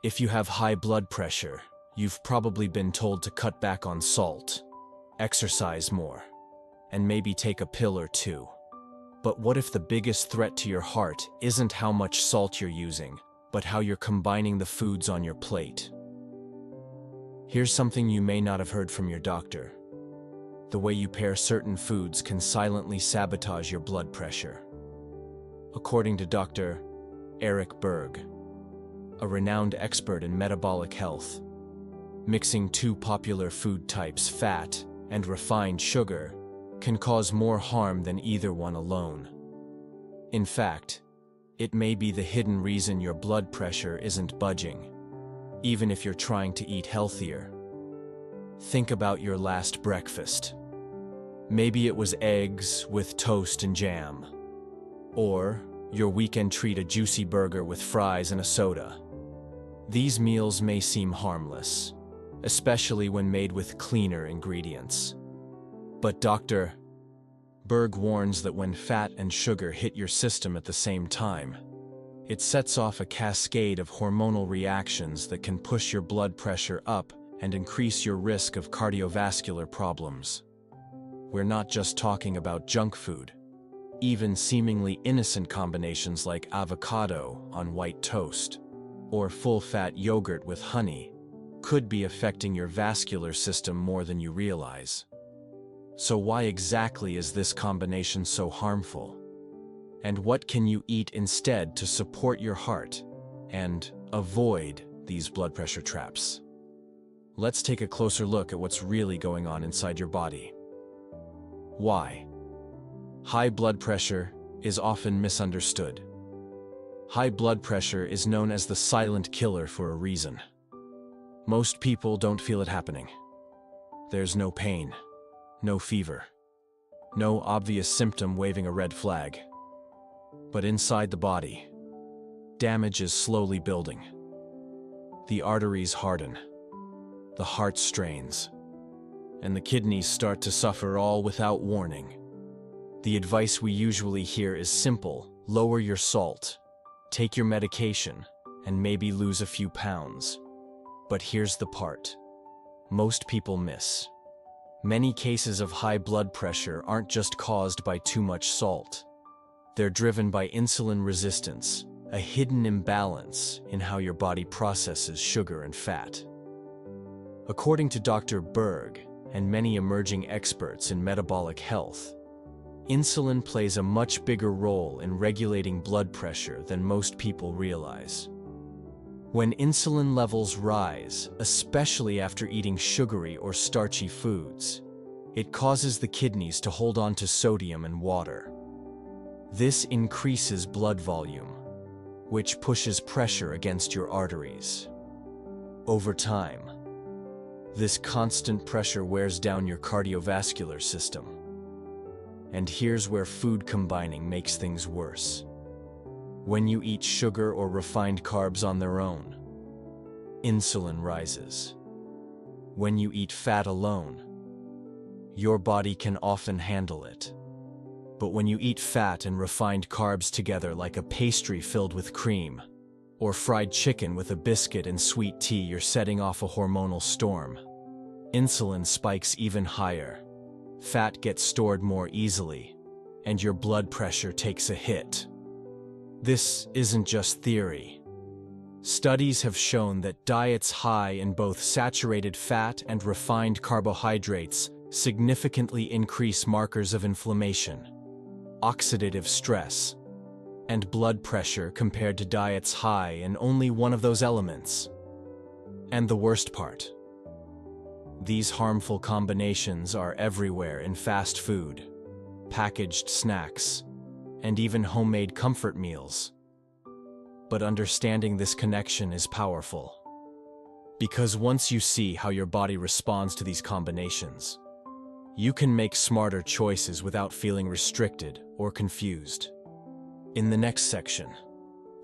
If you have high blood pressure, you've probably been told to cut back on salt, exercise more, and maybe take a pill or two. But what if the biggest threat to your heart isn't how much salt you're using, but how you're combining the foods on your plate? Here's something you may not have heard from your doctor. The way you pair certain foods can silently sabotage your blood pressure. According to Dr. Berg, a renowned expert in metabolic health, mixing two popular food types, fat and refined sugar, can cause more harm than either one alone. In fact, it may be the hidden reason your blood pressure isn't budging, even if you're trying to eat healthier. Think about your last breakfast. Maybe it was eggs with toast and jam, or your weekend treat, a juicy burger with fries and a soda. These meals may seem harmless, especially when made with cleaner ingredients. But Dr. Berg warns that when fat and sugar hit your system at the same time, it sets off a cascade of hormonal reactions that can push your blood pressure up and increase your risk of cardiovascular problems. We're not just talking about junk food. Even seemingly innocent combinations like avocado on white toast or full-fat yogurt with honey could be affecting your vascular system more than you realize. So why exactly is this combination so harmful? And what can you eat instead to support your heart and avoid these blood pressure traps? Let's take a closer look at what's really going on inside your body. Why? High blood pressure is often misunderstood. High blood pressure is known as the silent killer for a reason. Most people don't feel it happening. There's no pain, no fever, no obvious symptom waving a red flag. But inside the body, damage is slowly building. The arteries harden, the heart strains, and the kidneys start to suffer, all without warning. The advice we usually hear is simple: lower your salt, take your medication, and maybe lose a few pounds. But here's the part most people miss. Many cases of high blood pressure aren't just caused by too much salt. They're driven by insulin resistance, a hidden imbalance in how your body processes sugar and fat. According to Dr. Berg and many emerging experts in metabolic health, insulin plays a much bigger role in regulating blood pressure than most people realize. When insulin levels rise, especially after eating sugary or starchy foods, it causes the kidneys to hold on to sodium and water. This increases blood volume, which pushes pressure against your arteries. Over time, this constant pressure wears down your cardiovascular system. And here's where food combining makes things worse. When you eat sugar or refined carbs on their own, insulin rises. When you eat fat alone, your body can often handle it. But when you eat fat and refined carbs together, like a pastry filled with cream, or fried chicken with a biscuit and sweet tea, you're setting off a hormonal storm. Insulin spikes even higher, fat gets stored more easily, and your blood pressure takes a hit. This isn't just theory. Studies have shown that diets high in both saturated fat and refined carbohydrates significantly increase markers of inflammation, oxidative stress, and blood pressure compared to diets high in only one of those elements. And the worst part: these harmful combinations are everywhere in fast food, packaged snacks, and even homemade comfort meals. But understanding this connection is powerful. Because once you see how your body responds to these combinations, you can make smarter choices without feeling restricted or confused. In the next section,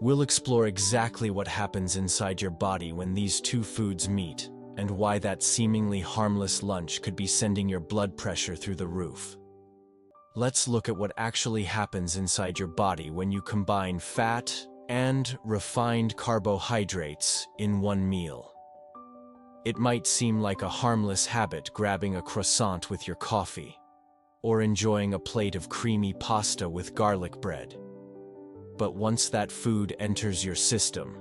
we'll explore exactly what happens inside your body when these two foods meet, and why that seemingly harmless lunch could be sending your blood pressure through the roof. Let's look at what actually happens inside your body when you combine fat and refined carbohydrates in one meal. It might seem like a harmless habit, grabbing a croissant with your coffee, or enjoying a plate of creamy pasta with garlic bread. But once that food enters your system,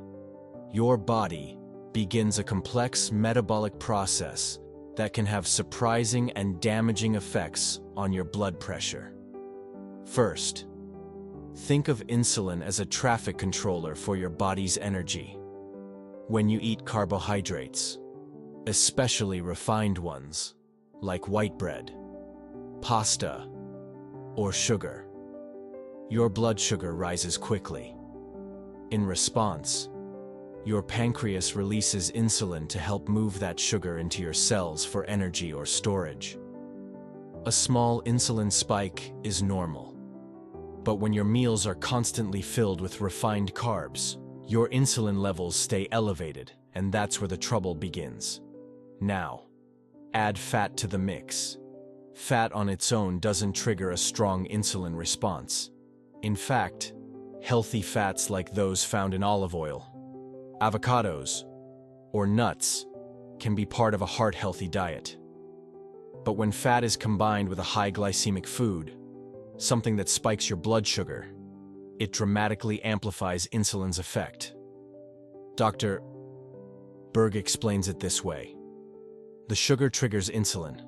your body begins a complex metabolic process that can have surprising and damaging effects on your blood pressure. First, think of insulin as a traffic controller for your body's energy. When you eat carbohydrates, especially refined ones, like white bread, pasta, or sugar, your blood sugar rises quickly. In response, your pancreas releases insulin to help move that sugar into your cells for energy or storage. A small insulin spike is normal. But when your meals are constantly filled with refined carbs, your insulin levels stay elevated, and that's where the trouble begins. Now, add fat to the mix. Fat on its own doesn't trigger a strong insulin response. In fact, healthy fats like those found in olive oil, avocados, or nuts can be part of a heart-healthy diet. But when fat is combined with a high glycemic food, something that spikes your blood sugar, it dramatically amplifies insulin's effect. Dr. Berg explains it this way. The sugar triggers insulin,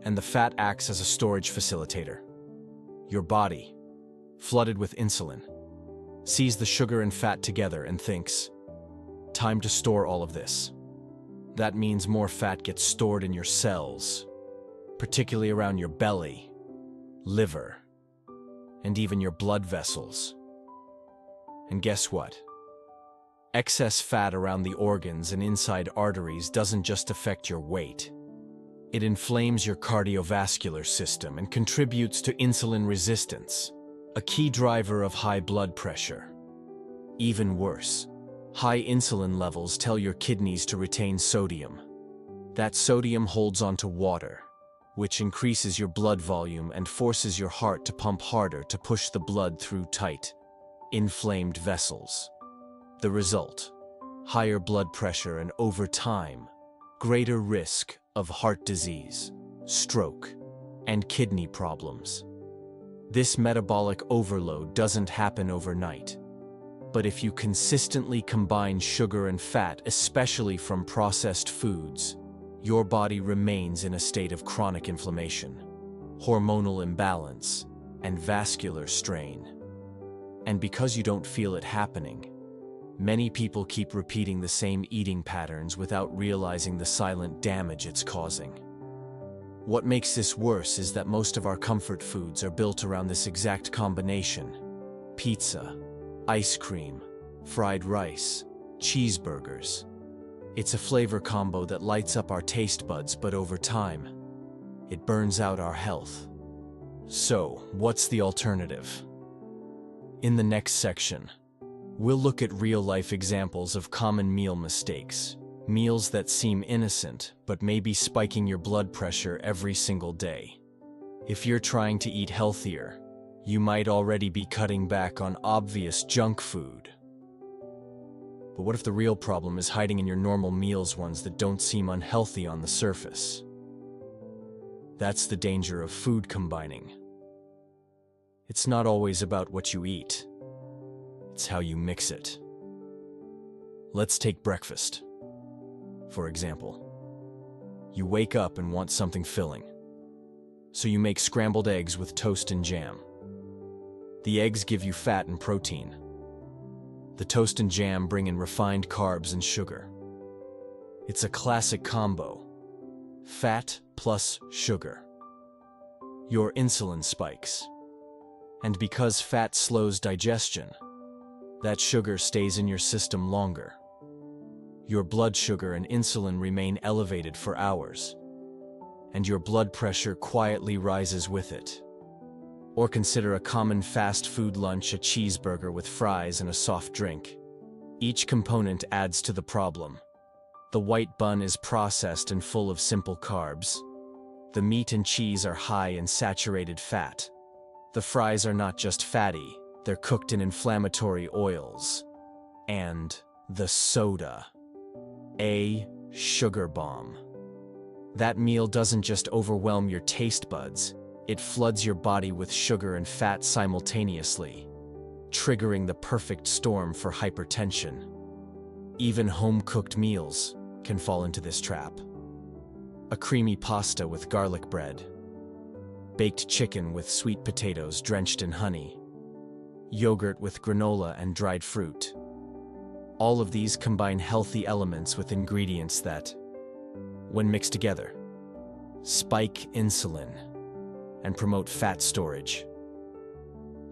and the fat acts as a storage facilitator. Your body, flooded with insulin, sees the sugar and fat together and thinks, time to store all of this. That means more fat gets stored in your cells, particularly around your belly, liver, and even your blood vessels. And guess what? Excess fat around the organs and inside arteries doesn't just affect your weight. It inflames your cardiovascular system and contributes to insulin resistance, a key driver of high blood pressure. Even worse, high insulin levels tell your kidneys to retain sodium. That sodium holds onto water, which increases your blood volume and forces your heart to pump harder to push the blood through tight, inflamed vessels. The result: higher blood pressure and, over time, greater risk of heart disease, stroke, and kidney problems. This metabolic overload doesn't happen overnight. But if you consistently combine sugar and fat, especially from processed foods, your body remains in a state of chronic inflammation, hormonal imbalance, and vascular strain. And because you don't feel it happening, many people keep repeating the same eating patterns without realizing the silent damage it's causing. What makes this worse is that most of our comfort foods are built around this exact combination: pizza, ice cream, fried rice, cheeseburgers. It's a flavor combo that lights up our taste buds, but over time, it burns out our health. So, what's the alternative? In the next section, we'll look at real-life examples of common meal mistakes, meals that seem innocent but may be spiking your blood pressure every single day. If you're trying to eat healthier, you might already be cutting back on obvious junk food. But what if the real problem is hiding in your normal meals, ones that don't seem unhealthy on the surface? That's the danger of food combining. It's not always about what you eat. It's how you mix it. Let's take breakfast, for example. You wake up and want something filling, so you make scrambled eggs with toast and jam. The eggs give you fat and protein. The toast and jam bring in refined carbs and sugar. It's a classic combo: fat plus sugar. Your insulin spikes. And because fat slows digestion, that sugar stays in your system longer. Your blood sugar and insulin remain elevated for hours, and your blood pressure quietly rises with it. Or consider a common fast food lunch: a cheeseburger with fries and a soft drink. Each component adds to the problem. The white bun is processed and full of simple carbs. The meat and cheese are high in saturated fat. The fries are not just fatty, they're cooked in inflammatory oils. And the soda. A sugar bomb. That meal doesn't just overwhelm your taste buds, it floods your body with sugar and fat simultaneously, triggering the perfect storm for hypertension. Even home-cooked meals can fall into this trap. A creamy pasta with garlic bread, baked chicken with sweet potatoes drenched in honey, yogurt with granola and dried fruit. All of these combine healthy elements with ingredients that, when mixed together, spike insulin and promote fat storage.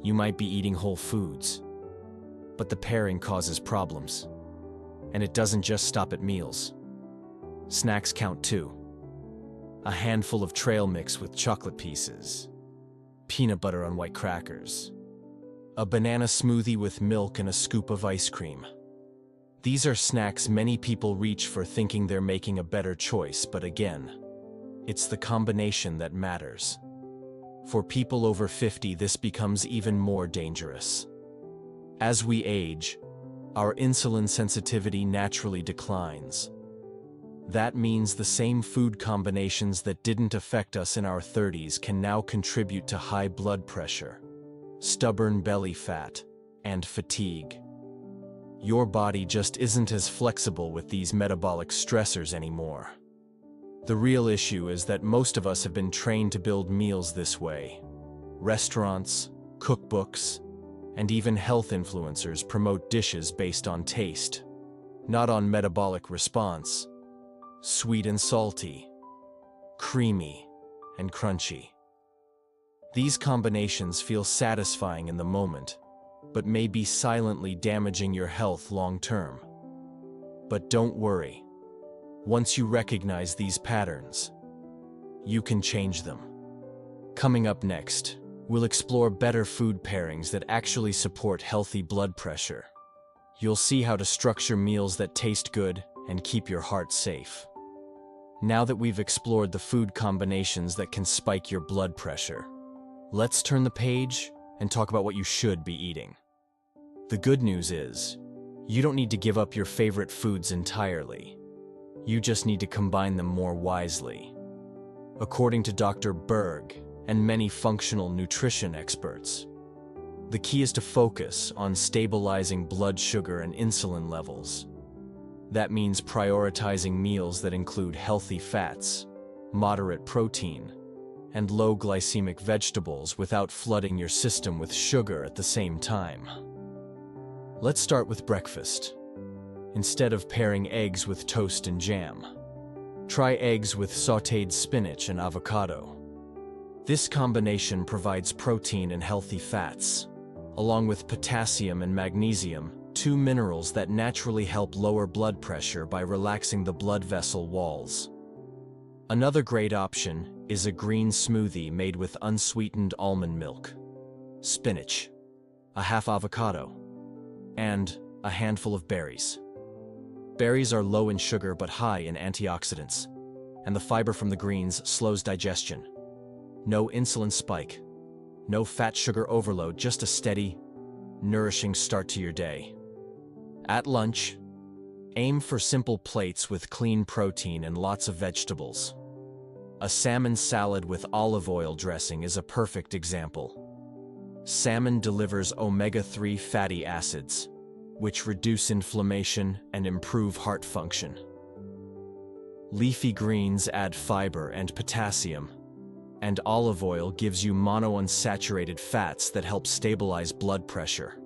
You might be eating whole foods, but the pairing causes problems. And it doesn't just stop at meals. Snacks count too. A handful of trail mix with chocolate pieces, peanut butter on white crackers, a banana smoothie with milk and a scoop of ice cream. These are snacks many people reach for thinking they're making a better choice, but again, it's the combination that matters. For people over 50, this becomes even more dangerous. As we age, our insulin sensitivity naturally declines. That means the same food combinations that didn't affect us in our 30s can now contribute to high blood pressure, stubborn belly fat, and fatigue. Your body just isn't as flexible with these metabolic stressors anymore. The real issue is that most of us have been trained to build meals this way. Restaurants, cookbooks, and even health influencers promote dishes based on taste, not on metabolic response. Sweet and salty, creamy and crunchy. These combinations feel satisfying in the moment, but may be silently damaging your health long term. But don't worry. Once you recognize these patterns, you can change them. Coming up next, we'll explore better food pairings that actually support healthy blood pressure. You'll see how to structure meals that taste good and keep your heart safe. Now that we've explored the food combinations that can spike your blood pressure, let's turn the page and talk about what you should be eating. The good news is, you don't need to give up your favorite foods entirely. You just need to combine them more wisely. According to Dr. Berg and many functional nutrition experts, the key is to focus on stabilizing blood sugar and insulin levels. That means prioritizing meals that include healthy fats, moderate protein, and low glycemic vegetables without flooding your system with sugar at the same time. Let's start with breakfast. Instead of pairing eggs with toast and jam, try eggs with sautéed spinach and avocado. This combination provides protein and healthy fats, along with potassium and magnesium, two minerals that naturally help lower blood pressure by relaxing the blood vessel walls. Another great option is a green smoothie made with unsweetened almond milk, spinach, a half avocado, and a handful of berries. Berries are low in sugar but high in antioxidants, and the fiber from the greens slows digestion. No insulin spike, no fat sugar overload, just a steady, nourishing start to your day. At lunch, aim for simple plates with clean protein and lots of vegetables. A salmon salad with olive oil dressing is a perfect example. Salmon delivers omega-3 fatty acids, which reduce inflammation and improve heart function. Leafy greens add fiber and potassium, and olive oil gives you monounsaturated fats that help stabilize blood pressure.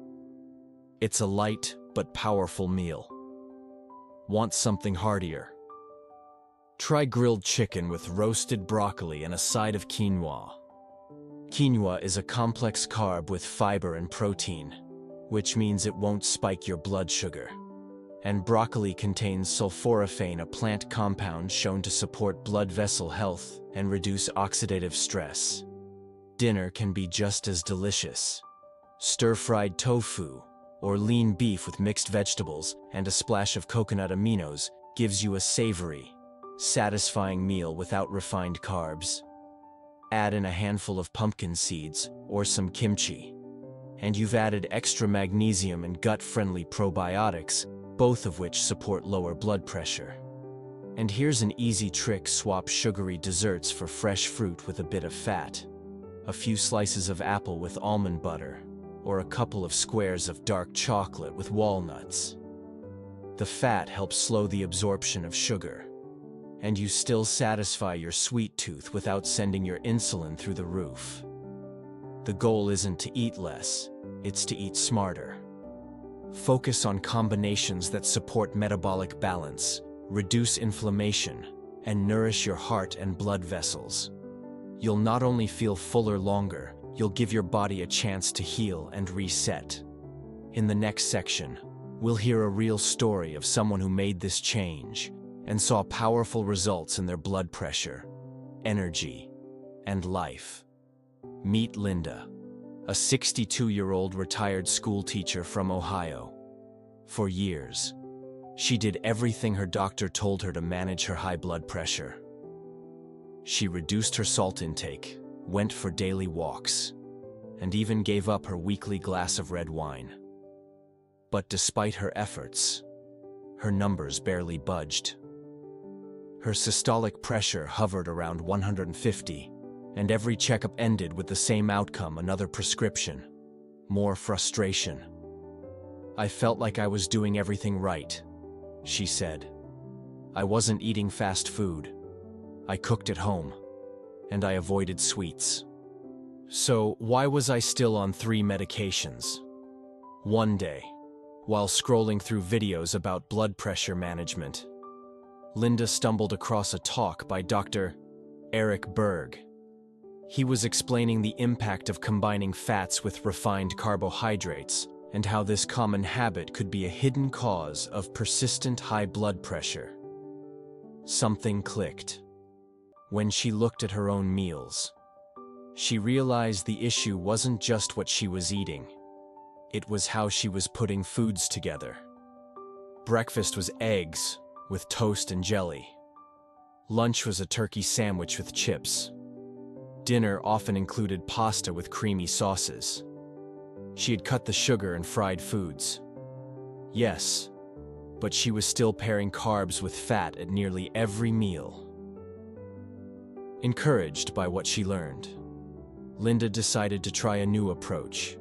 It's a light but powerful meal. Want something heartier? Try grilled chicken with roasted broccoli and a side of quinoa. Quinoa is a complex carb with fiber and protein, which means it won't spike your blood sugar. And broccoli contains sulforaphane, a plant compound shown to support blood vessel health and reduce oxidative stress. Dinner can be just as delicious. Stir-fried tofu or lean beef with mixed vegetables and a splash of coconut aminos gives you a savory, satisfying meal without refined carbs. Add in a handful of pumpkin seeds or some kimchi, And you've added extra magnesium and gut-friendly probiotics, both of which support lower blood pressure. And here's an easy trick: swap sugary desserts for fresh fruit with a bit of fat. A few slices of apple with almond butter, or a couple of squares of dark chocolate with walnuts. The fat helps slow the absorption of sugar, and you still satisfy your sweet tooth without sending your insulin through the roof. The goal isn't to eat less, it's to eat smarter. Focus on combinations that support metabolic balance, reduce inflammation, and nourish your heart and blood vessels. You'll not only feel fuller longer, you'll give your body a chance to heal and reset. In the next section, we'll hear a real story of someone who made this change and saw powerful results in their blood pressure, energy, and life. Meet Linda, a 62-year-old retired school teacher from Ohio. For years, she did everything her doctor told her to manage her high blood pressure. She reduced her salt intake, went for daily walks, and even gave up her weekly glass of red wine. But despite her efforts, her numbers barely budged. Her systolic pressure hovered around 150, and every checkup ended with the same outcome: another prescription, more frustration. "I felt like I was doing everything right," she said. "I wasn't eating fast food. I cooked at home, and I avoided sweets. So why was I still on 3 medications?" One day, while scrolling through videos about blood pressure management, Linda stumbled across a talk by Dr. Berg. He was explaining the impact of combining fats with refined carbohydrates and how this common habit could be a hidden cause of persistent high blood pressure. Something clicked. When she looked at her own meals, she realized the issue wasn't just what she was eating. It was how she was putting foods together. Breakfast was eggs with toast and jelly. Lunch was a turkey sandwich with chips. Dinner often included pasta with creamy sauces. She had cut the sugar and fried foods. Yes, but she was still pairing carbs with fat at nearly every meal. Encouraged by what she learned, Linda decided to try a new approach.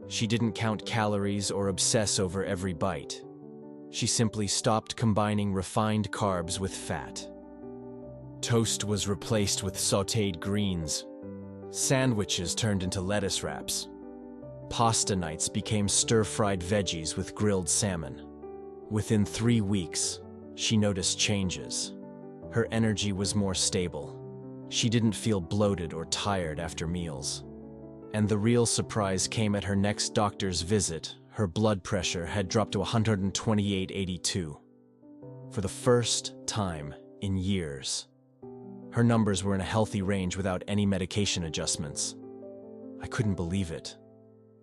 She didn't count calories or obsess over every bite. She simply stopped combining refined carbs with fat. Toast was replaced with sautéed greens. Sandwiches turned into lettuce wraps. Pasta nights became stir-fried veggies with grilled salmon. Within 3 weeks, she noticed changes. Her energy was more stable. She didn't feel bloated or tired after meals. And the real surprise came at her next doctor's visit. Her blood pressure had dropped to 128/82. For the first time in years. Her numbers were in a healthy range without any medication adjustments. "I couldn't believe it,"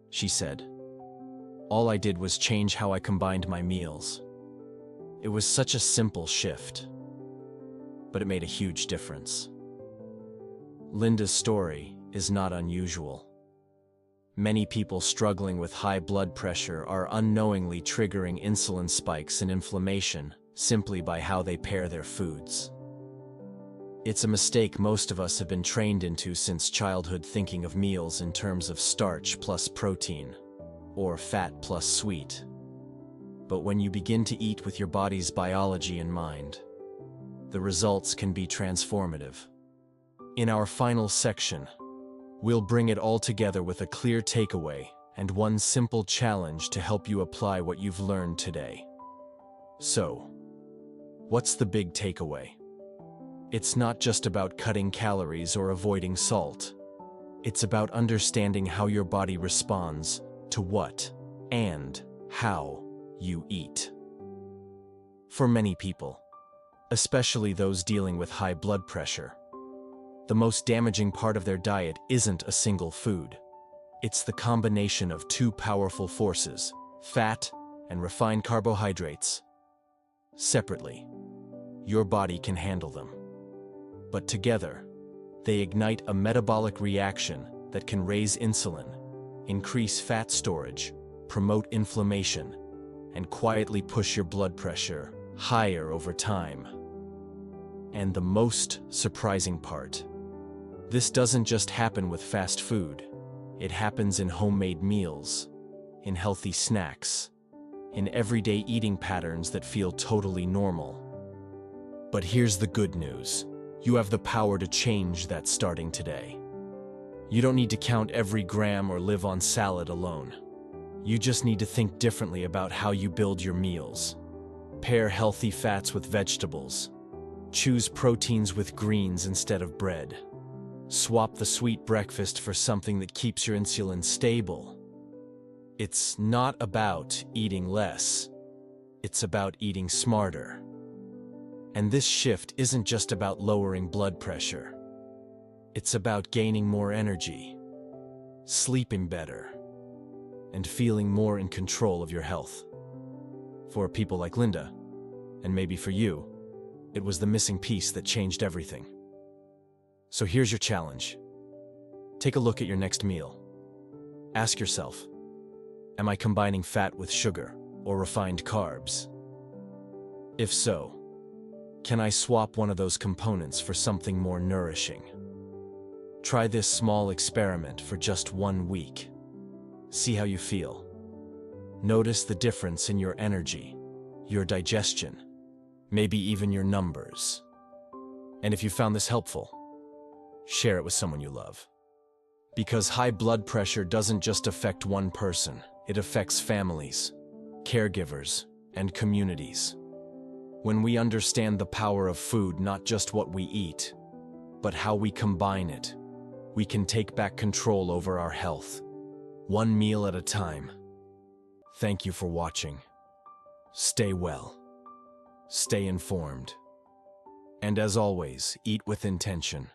she said. "All I did was change how I combined my meals. It was such a simple shift, but it made a huge difference." Linda's story is not unusual. Many people struggling with high blood pressure are unknowingly triggering insulin spikes and inflammation simply by how they pair their foods. It's a mistake most of us have been trained into since childhood, thinking of meals in terms of starch plus protein, or fat plus sweet. But when you begin to eat with your body's biology in mind, the results can be transformative. In our final section, we'll bring it all together with a clear takeaway and one simple challenge to help you apply what you've learned today. So, what's the big takeaway? It's not just about cutting calories or avoiding salt. It's about understanding how your body responds to what and how you eat. For many people, especially those dealing with high blood pressure, the most damaging part of their diet isn't a single food. It's the combination of 2 powerful forces, fat and refined carbohydrates. Separately, your body can handle them. But together, they ignite a metabolic reaction that can raise insulin, increase fat storage, promote inflammation, and quietly push your blood pressure higher over time. And the most surprising part, this doesn't just happen with fast food. It happens in homemade meals, in healthy snacks, in everyday eating patterns that feel totally normal. But here's the good news. You have the power to change that starting today. You don't need to count every gram or live on salad alone. You just need to think differently about how you build your meals. Pair healthy fats with vegetables. Choose proteins with greens instead of bread. Swap the sweet breakfast for something that keeps your insulin stable. It's not about eating less. It's about eating smarter. And this shift isn't just about lowering blood pressure. It's about gaining more energy, sleeping better, and feeling more in control of your health. For people like Linda, and maybe for you, it was the missing piece that changed everything. So here's your challenge. Take a look at your next meal. Ask yourself, am I combining fat with sugar or refined carbs? If so, can I swap one of those components for something more nourishing? Try this small experiment for just 1 week. See how you feel. Notice the difference in your energy, your digestion, maybe even your numbers. And if you found this helpful, share it with someone you love. Because high blood pressure doesn't just affect one person, it affects families, caregivers, and communities. When we understand the power of food, not just what we eat, but how we combine it, we can take back control over our health, one meal at a time. Thank you for watching. Stay well, stay informed, and as always, eat with intention.